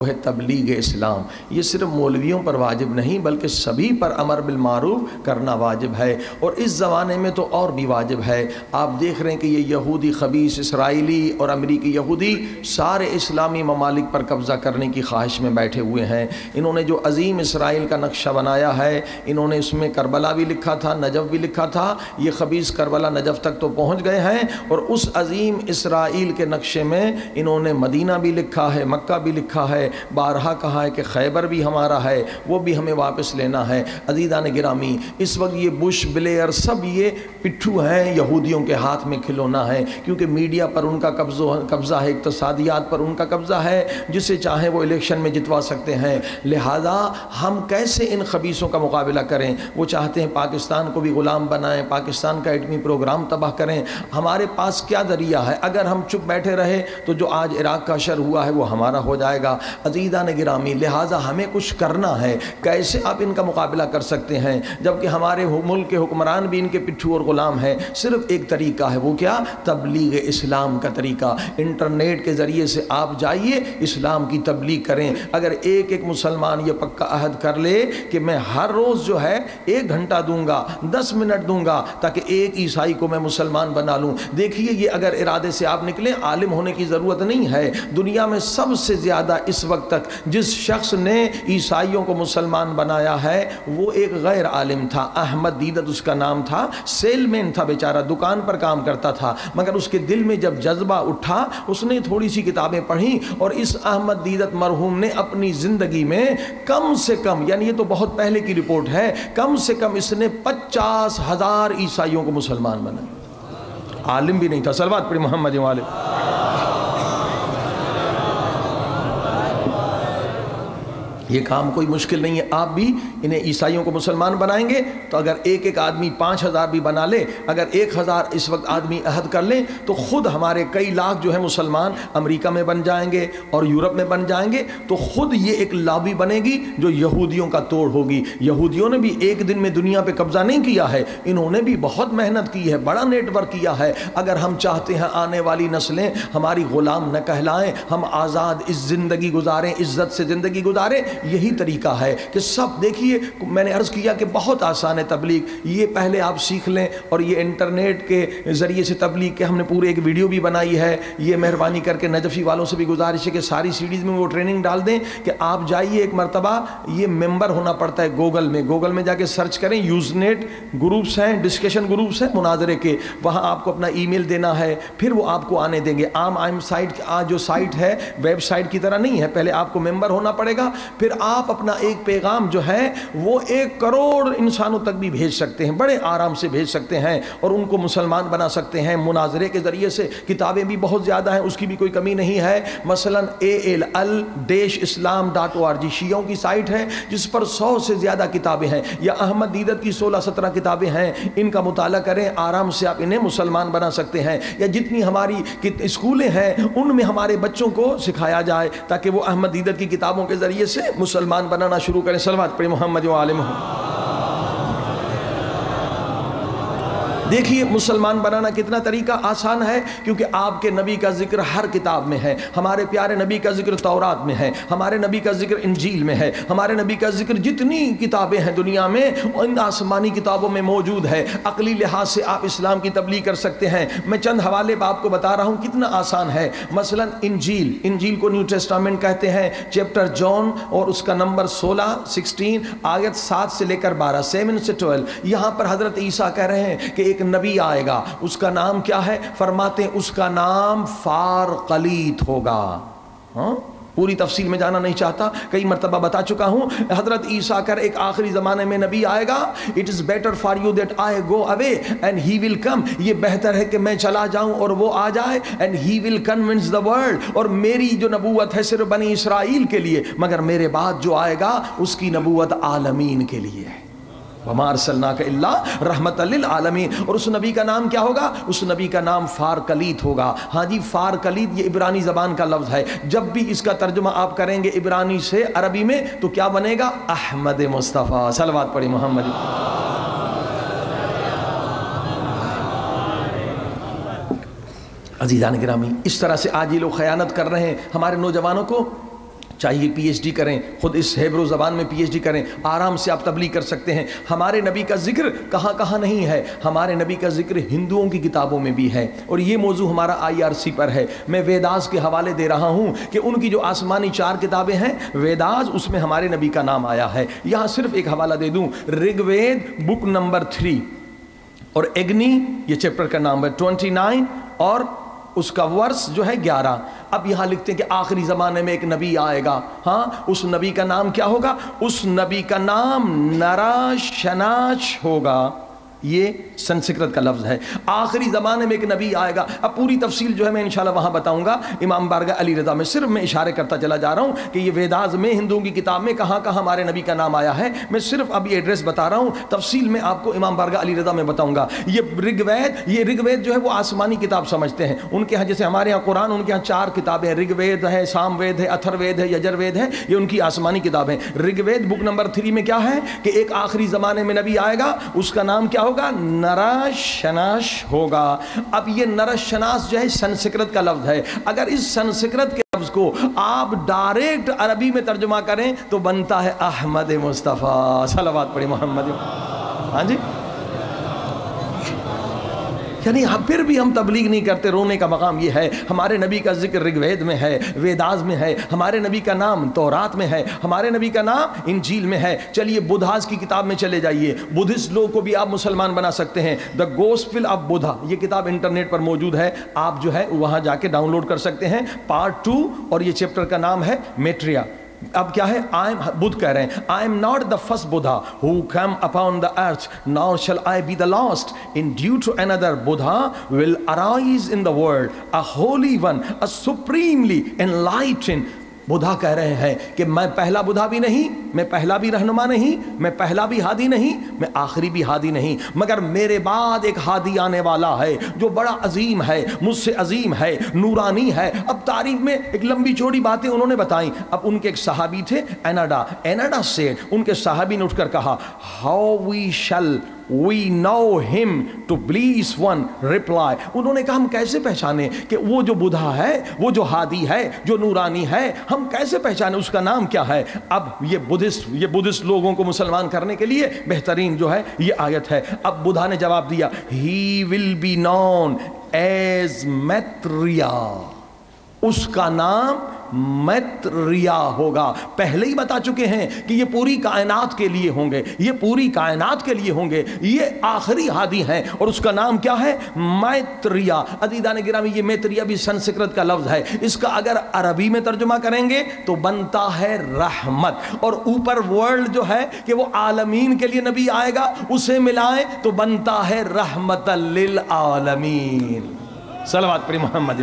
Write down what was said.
ہے تبلیغ اسلام. یہ صرف مولویوں پر واجب نہیں بلکہ سبھی پر امر بالمعروف کرنا واجب ہے، اور اس زمانے میں تو اور بھی واجب ہے. آپ دیکھ رہے ہیں کہ یہ یہودی خبیث اسرائیلی اور امریکی یہودی سارے اسلامی ممالک پر قبضہ کرنے کی خواہش میں بیٹھے ہوئے ہیں. انہوں نے جو عظیم اسرائیل کا نقشہ بنایا ہے، انہوں نے اس میں کربلا بھی لکھا تھا، نجف بھی لکھا تھا. یہ خبیث کربلا نجف تک تو پہنچ گئے ہیں، اور اس عظیم اسرائیل کے نقشے میں انہوں نے مدینہ بھی لکھا ہے، مکہ بھی لکھا ہے، بارہا کہا ہے کہ خیبر بھی ہمارا ہے، وہ بھی ہمیں واپس لینا ہے. عزیزان گرامی، اس وقت یہ بش بلیئر سب یہ پٹھو ہیں، یہودیوں کے ہاتھ میں کھلونا ہے، کیونکہ میڈیا پر ان کا قبضہ ہے، اقتصادیات پر ان کا قبضہ ہے، جسے چاہیں وہ الیکشن میں جتوا سکتے ہیں. لہذا ہم کیسے ان خبیثوں کا مقابلہ کریں؟ وہ چاہتے ہیں پاکستان کو بھی غلام بنائیں، پاکستان کا ایٹمی پروگرام تباہ کریں. ہمارے پاس کیا ذریعہ ہے؟ اگر ہم چپ بیٹھے رہے تو جو آج عراق کا شر ہوا ہے وہ ہمارا ہو جائے گا. عزیزان گرامی، لہٰذا ہمیں کچھ کرنا ہے. کیسے آپ ان کا مقابلہ کر سکتے ہیں جبکہ ہمارے ملک کے حکمران بھی ان کے پٹھو اور غلام ہیں؟ صرف ایک طریقہ ہے، وہ کیا؟ تبلیغ اسلام کا طریقہ. انٹرنیٹ کے ذریعے سے آپ جائیے، اسلام کی تبلیغ کریں. اگر ایک ایک مسلمان یہ پکا عہد کر لے کہ میں ہر روز جو ہے 1 گھنٹہ دوں گا، 10 منٹ دوں گا، تاکہ ایک عیسائی کو میں مسلمان بنا لوں. دیکھیے، یہ اگر ارادے سے آپ نکلیں، عالم ہونے کی ضرورت نہیں ہے. دنیا میں سب سے زیادہ اس وقت تک جس شخص نے عیسائیوں کو مسلمان بنایا ہے وہ ایک غیر عالم تھا. احمد دیدت اس کا نام تھا. سیل مین تھا بیچارہ، دکان پر کام کرتا تھا، مگر اس کے دل میں جب جذبہ اٹھا، اس نے تھوڑی سی کتابیں پڑھی، اور اس احمد دیدت مرحوم نے اپنی زندگی میں کم سے کم، یعنی یہ تو بہت پہلے کی رپورٹ ہے، کم سے کم اس نے 50,000 عیسائیوں کو مسلمان بنایا. عالم بھی نہیں تھا. صلوات پڑھی محمد والے. یہ کام کوئی مشکل نہیں ہے. آپ بھی انہیں عیسائیوں کو مسلمان بنائیں گے تو اگر ایک ایک آدمی 5,000 بھی بنا لے، اگر 1,000 اس وقت آدمی عہد کر لیں، تو خود ہمارے کئی لاکھ جو ہے مسلمان امریکہ میں بن جائیں گے اور یورپ میں بن جائیں گے. تو خود یہ ایک لابی بنے گی جو یہودیوں کا توڑ ہوگی. یہودیوں نے بھی ایک دن میں دنیا پہ قبضہ نہیں کیا ہے، انہوں نے بھی بہت محنت کی ہے، بڑا نیٹ ورک کیا ہے. اگر ہم چاہتے ہیں آنے والی نسلیں ہماری غلام نہ کہلائیں، ہم آزاد اس زندگی گزاریں، عزت سے زندگی گزاریں، یہی طریقہ ہے کہ سب دیکھیے. میں نے عرض کیا کہ بہت آسان ہے تبلیغ. یہ پہلے آپ سیکھ لیں، اور یہ انٹرنیٹ کے ذریعے سے تبلیغ کے ہم نے پورے ایک ویڈیو بھی بنائی ہے. یہ مہربانی کر کے نجفی والوں سے بھی گزارش ہے کہ ساری سیڈیز میں وہ ٹریننگ ڈال دیں کہ آپ جائیے ایک مرتبہ. یہ ممبر ہونا پڑتا ہے گوگل میں جا کے سرچ کریں، یوز نیٹ گروپس ہیں، ڈسکشن گروپس ہیں مناظرے کے، وہاں آپ کو اپنا ای میل دینا ہے، پھر وہ آپ کو آنے دیں گے. عام سائٹ جو سائٹ ہے ویب سائٹ کی طرح نہیں ہے. پہلے آپ کو ممبر ہونا پڑے گا، پھر آپ اپنا ایک پیغام جو ہے وہ 1 کروڑ انسانوں تک بھی بھیج سکتے ہیں، بڑے آرام سے بھیج سکتے ہیں، اور ان کو مسلمان بنا سکتے ہیں مناظرے کے ذریعے سے. کتابیں بھی بہت زیادہ ہیں، اس کی بھی کوئی کمی نہیں ہے. مثلا ALL-islam.org شیعوں کی سائٹ ہے جس پر 100 سے زیادہ کتابیں ہیں، یا احمد دیدت کی 16-17 کتابیں ہیں. ان کا مطالعہ کریں، آرام سے آپ انہیں مسلمان بنا سکتے ہیں. یا جتنی ہماری اسکولیں ہیں ان میں ہمارے بچوں کو سکھایا جائے تاکہ وہ احمد دیدت کی کتابوں کے ذریعے سے مسلمان بنانا شروع کریں. صلوات پڑھیں محمد و آل محمد. دیکھیے مسلمان بنانا کتنا طریقہ آسان ہے، کیونکہ آپ کے نبی کا ذکر ہر کتاب میں ہے. ہمارے پیارے نبی کا ذکر تورات میں ہے، ہمارے نبی کا ذکر انجیل میں ہے، ہمارے نبی کا ذکر جتنی کتابیں ہیں دنیا میں ان آسمانی کتابوں میں موجود ہے. عقلی لحاظ سے آپ اسلام کی تبلیغ کر سکتے ہیں. میں چند حوالے آپ کو بتا رہا ہوں کتنا آسان ہے. مثلا انجیل کو نیو ٹیسٹامنٹ کہتے ہیں. چیپٹر جون اور اس کا نمبر 16 آیت 7 سے لے کر 12 7 سے 12. یہاں پر حضرت عیسیٰ کہہ رہے ہیں کہ ایک نبی آئے گا، اس کا نام کیا ہے؟ فرماتے ہیں اس کا نام فارقلیت ہوگا. پوری تفصیل میں جانا نہیں چاہتا، کئی مرتبہ بتا چکا ہوں. حضرت عیسیٰ کر ایک آخری زمانے میں نبی آئے گا. It is better for you that I go away and he will come. یہ بہتر ہے کہ میں چلا جاؤں اور وہ آ جائے. And he will convince the world. اور میری جو نبوت ہے صرف بنی اسرائیل کے لیے، مگر میرے بعد جو آئے گا اس کی نبوت عالمین کے لیے ہے. وَمَا أَرْسَلْنَاكَ إِلَّا رَحْمَةً لِلْعَالَمِينَ. اور اس نبی کا نام کیا ہوگا؟ اس نبی کا نام فارقلیت ہوگا. ہاں جی، فارقلیت یہ عبرانی زبان کا لفظ ہے. جب بھی اس کا ترجمہ آپ کریں گے عبرانی سے عربی میں تو کیا بنے گا؟ احمد مصطفیٰ. صلوات پڑھی محمد. عزیزان گرامی، اس طرح سے آج یہ لوگ خیانت کر رہے ہیں ہمارے نوجوانوں کو. چاہیے پی ایچ ڈی کریں، خود اس ہیبرو زبان میں پی ایچ ڈی کریں، آرام سے آپ تبلیغ کر سکتے ہیں۔ ہمارے نبی کا ذکر کہاں کہاں نہیں ہے، ہمارے نبی کا ذکر ہندوؤں کی کتابوں میں بھی ہے، اور یہ موضوع ہمارا IRC پر ہے۔ میں ویداس کے حوالے دے رہا ہوں کہ ان کی جو آسمانی 4 کتابیں ہیں ویداس، اس میں ہمارے نبی کا نام آیا ہے۔ یہاں صرف ایک حوالہ دے دوں، رگ وید بک نمبر 3 اور اگنی یہ چیپٹر کا نام ہے 29 اور اس کا ورس جو ہے 11۔ اب یہاں لکھتے ہیں کہ آخری زمانے میں ایک نبی آئے گا، ہاں اس نبی کا نام کیا ہوگا؟ اس نبی کا نام نراشناش ہوگا۔ یہ سنسکرت کا لفظ ہے۔ آخری زمانے میں ایک نبی آئے گا۔ اب پوری تفصیل جو ہے میں انشاءاللہ وہاں بتاؤں گا امام بارگاہ علی رضا میں، صرف میں اشارے کرتا چلا جا رہا ہوں کہ یہ ویداز میں ہندوؤں کی کتاب میں کہاں کہاں ہمارے نبی کا نام آیا ہے، میں صرف اب یہ ایڈریس بتا رہا ہوں، تفصیل میں آپ کو امام بارگاہ علی رضا میں بتاؤں گا۔ یہ رگ وید جو ہے وہ آسمانی کتاب سمجھتے ہیں، ان کے ہاں جیسے ہمارے ہاں قرآن، ان کے ہاں 4 کتابیں ہیں، رگ وید ہے، سام وید ہے، اتھر وید ہے، یجر وید ہے، یہ ان کی آسمانی کتابیں۔ رگ وید بک نمبر 3 میں کیا ہے کہ ایک آخری زمانے میں نبی آئے گا، اس کا نام کیا ہوگا؟ نراشناش ہوگا۔ اب یہ نراشناش جو ہے سنسکرت کا لفظ ہے، اگر اس سنسکرت کے لفظ کو آپ ڈائریکٹ عربی میں ترجمہ کریں تو بنتا ہے احمد مصطفیٰ، صلوات پڑھیں محمد۔ ہاں جی، یعنی پھر بھی ہم تبلیغ نہیں کرتے۔ رونے کا مقام یہ ہے، ہمارے نبی کا ذکر رگ وید میں ہے، ویداز میں ہے، ہمارے نبی کا نام تورات میں ہے، ہمارے نبی کا نام انجیل میں ہے۔ چلیے بدھاز کی کتاب میں چلے جائیے، بدھسٹ لوگ کو بھی آپ مسلمان بنا سکتے ہیں۔ دا گوسپل آف بدھا، یہ کتاب انٹرنیٹ پر موجود ہے، آپ جو ہے وہاں جا کے ڈاؤن لوڈ کر سکتے ہیں، پارٹ 2، اور یہ چیپٹر کا نام ہے میٹریا۔ اب کیا ہے؟ بدھ کہہ رہے ہیں I am not the first Buddha who came upon the earth, nor shall I be the last. In due to another Buddha will arise in the world, a holy one, a supremely enlightened. Buddha کہہ رہے ہیں کہ میں پہلا بدھا بھی نہیں، میں پہلا بھی رہنما نہیں، میں پہلا بھی ہادی نہیں، میں آخری بھی ہادی نہیں، مگر میرے بعد ایک ہادی آنے والا ہے جو بڑا عظیم ہے، مجھ سے عظیم ہے، نورانی ہے۔ اب تاریخ میں ایک لمبی چوڑی باتیں انہوں نے بتائیں۔ اب ان کے ایک صحابی تھے ایناڈا سے، ان کے صحابی نے اٹھ کر کہا how we shall we know him to please one reply. انہوں نے کہا ہم کیسے پہچانے کہ وہ جو بدھا ہے، وہ جو ہادی ہے، جو نورانی ہے، ہم کیسے پہچانے اس کا نام کیا ہے؟ اب یہ بدھسٹ لوگوں کو مسلمان کرنے کے لیے بہترین جو ہے یہ آیت ہے۔ اب بدھا نے جواب دیا he will be known as Maitreya، اس کا نام میتریا ہوگا۔ پہلے ہی بتا چکے ہیں کہ یہ پوری کائنات کے لیے ہوں گے، یہ پوری کائنات کے لیے ہوں گے، یہ آخری ہادی ہیں، اور اس کا نام کیا ہے؟ میتریا۔ عزیزان گرامی، یہ میتریا بھی سنسکرت کا لفظ ہے، اس کا اگر عربی میں ترجمہ کریں گے تو بنتا ہے رحمت، اور اوپر ورلڈ جو ہے کہ وہ عالمین کے لیے نبی آئے گا، اسے ملائیں تو بنتا ہے رحمت للعالمین۔ صلوات پڑھی محمد۔